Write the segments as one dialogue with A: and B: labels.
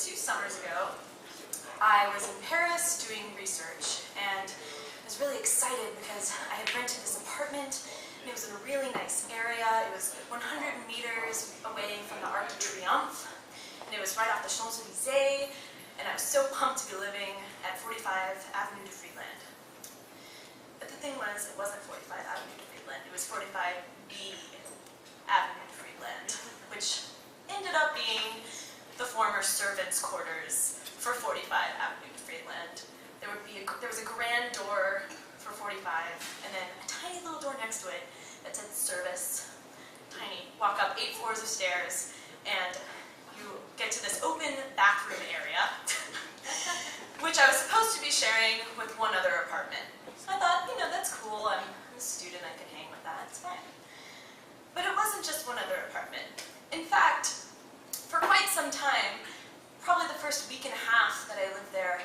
A: 2 summers ago, I was in Paris doing research, and I was really excited because I had rented this apartment, and it was in a really nice area. It was 100 meters away from the Arc de Triomphe, and it was right off the Champs-Élysées, and I was so pumped to be living at 45 Avenue de Friedland. But the thing was, it wasn't 45 Avenue de Friedland, it was 45B Avenue de Friedland, which ended up being the former servants' quarters for 45 Avenue de Friedland. There was a grand door for 45, and then a tiny little door next to it that said service. Tiny. Walk up 8 floors of stairs, and you get to this open bathroom area, which I was supposed to be sharing with one other apartment. So I thought, that's cool. I'm a student. I can hang with that. It's fine. But it wasn't just one other apartment. In fact, for quite some time, probably the first week and a half that I lived there,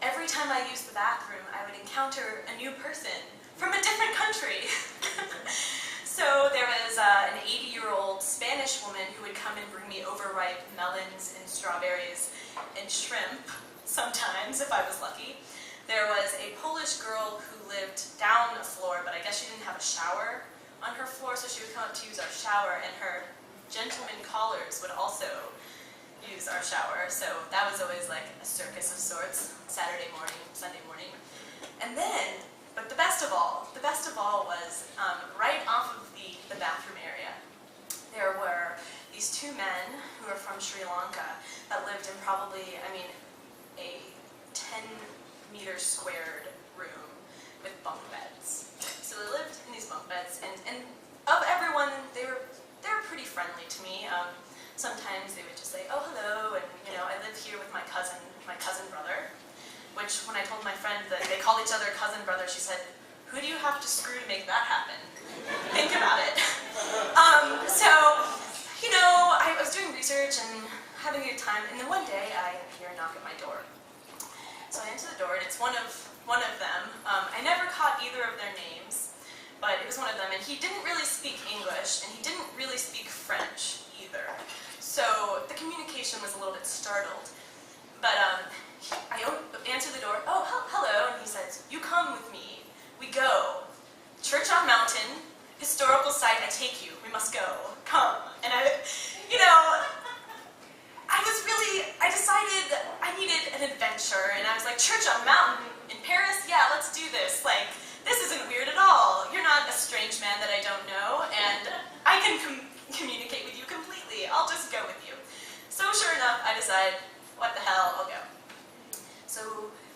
A: every time I used the bathroom, I would encounter a new person from a different country. So there was an 80-year-old Spanish woman who would come and bring me overripe melons and strawberries and shrimp, sometimes, if I was lucky. There was a Polish girl who lived down a floor, but I guess she didn't have a shower on her floor, so she would come up to use our shower, and her gentleman callers would also use our shower, so that was always like a circus of sorts, Saturday morning, Sunday morning. And then, but the best of all was right off of the bathroom area, there were these 2 men who are from Sri Lanka that lived in probably, a 10-meter squared room with bunk beds. So they lived in these bunk beds, and of everyone, they were pretty friendly to me. Sometimes they would just say, oh, hello, and I live here with my cousin brother, which when I told my friend that they called each other cousin brother, she said, who do you have to screw to make that happen? Think about it. So, I was doing research and having a good time, and then one day I hear a knock at my door. So I answer the door, and it's one of them. I never caught either of their names, but it was one of them, and he didn't really speak English, and he didn't really speak French either. So the communication was a little bit startled. But I answer the door, oh, hello, and he says, you come with me. We go. Church on Mountain, historical site, I take you. We must go. Come. And I decided I needed an adventure, and I was like, Church on Mountain in Paris? Yeah, let's do this. Like, this isn't weird at all. You're not a strange man that I don't know, and I can communicate with you completely. I'll just go with you. So sure enough, I decide, what the hell, I'll go. So,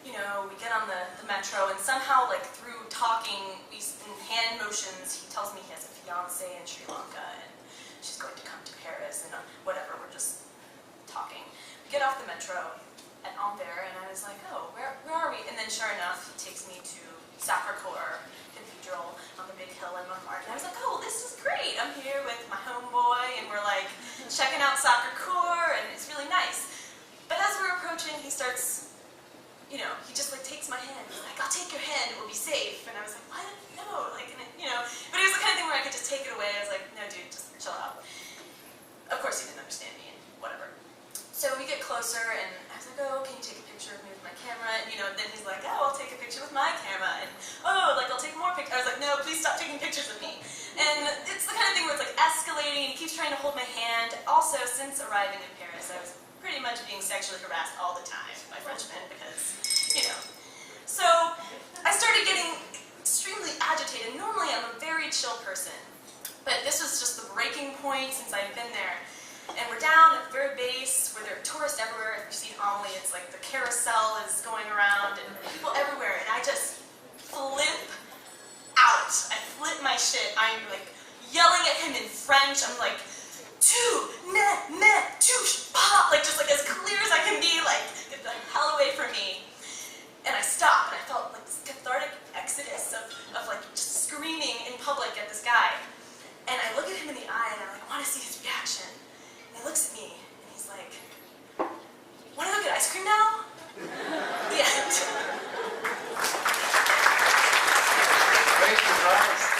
A: we get on the metro, and somehow, through talking, in hand motions, he tells me he has a fiancée in Sri Lanka, and she's going to come to Paris, and whatever, we're just talking. We get off the metro at Anvers, and I was like, oh, where are we? And then sure enough, he takes me to Sacré-Cœur Cathedral on the big hill in Montmartre. And I was like, oh, well, this is great. I'm here with my homeboy, and we're checking out Sacré-Cœur, and it's really nice. But as we're approaching, he starts, he just takes my hand. He's like, I'll take your hand, it will be safe. And I was like, what? No, but it was the kind of thing where I could just take it away. I was like, no, dude, just chill out. Of course, he didn't understand me, and whatever. So we get closer, and I was like, oh, can you take a picture of me with my camera? And, then he's like, oh, I'll take a picture with my camera. And, oh, I'll take more pictures. I was like, no, please stop taking pictures of me. And it's the kind of thing where it's, escalating, and he keeps trying to hold my hand. Also, since arriving in Paris, I was pretty much being sexually harassed all the time by Frenchmen because, So, I started getting extremely agitated. Normally, I'm a very chill person. But this was just the breaking point since I've been there. And we're down at the very base where there are tourists everywhere. If you've seen Amelie, it's like the carousel is going around and people everywhere. And I just flip out. I flip my shit. I'm yelling at him in French. I'm like, tu, ne, touche, pas. Just as clear as I can be, get the hell away from me. And I stopped, and I felt this cathartic exodus of just screaming in public at this guy. And I look at him in the eye, and I want to see his reaction. And he looks at me, and he's like, want to go get ice cream now? The end.
B: Great surprise.